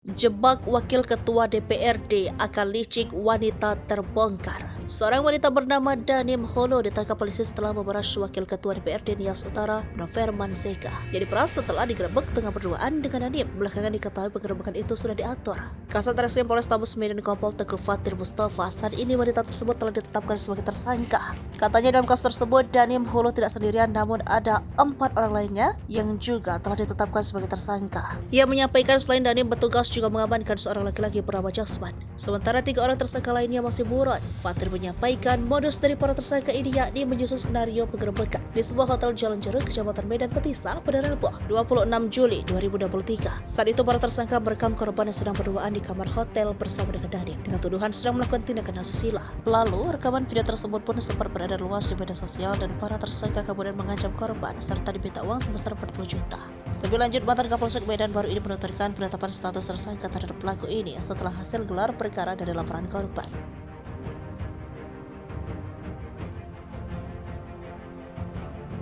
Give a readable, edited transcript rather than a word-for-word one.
Jebak Wakil Ketua DPRD akan licik wanita terbongkar. Seorang wanita bernama Danim Holo ditangkap polisi setelah memeras Wakil Ketua DPRD Nias Utara, Noverman Zeka, yang diperas setelah digerebek tengah berduaan dengan Danim. Belakangan diketahui penggerebekan itu sudah diatur. Kasat Reskrim Polrestabes Medan Kompol Teguh Fatir Mustafa, saat ini wanita tersebut telah ditetapkan sebagai tersangka. Katanya dalam kasus tersebut, Danim Holo tidak sendirian, namun ada 4 orang lainnya yang juga telah ditetapkan sebagai tersangka. Ia menyampaikan selain Danim, petugas juga mengamankan seorang laki-laki bernama Jasman. Sementara 3 orang tersangka lainnya masih buron. Fatir menyampaikan modus dari para tersangka ini yakni menyusun skenario penggerebekan di sebuah hotel Jalan Jeruk, Kecamatan Medan Petisa pada Rabu 26 Juli 2023. Saat itu para tersangka merekam korban yang sedang berduaan di kamar hotel bersama dengan Danim dengan tuduhan sedang melakukan tindakan asusila. Lalu rekaman video tersebut pun sempat beredar luas di media sosial dan para tersangka kemudian mengancam korban serta diminta uang sebesar 40 juta. Lebih lanjut, mantan Kapolsek Medan baru ini menuturkan penetapan status tersangka terhadap pelaku ini setelah hasil gelar perkara dari laporan korban.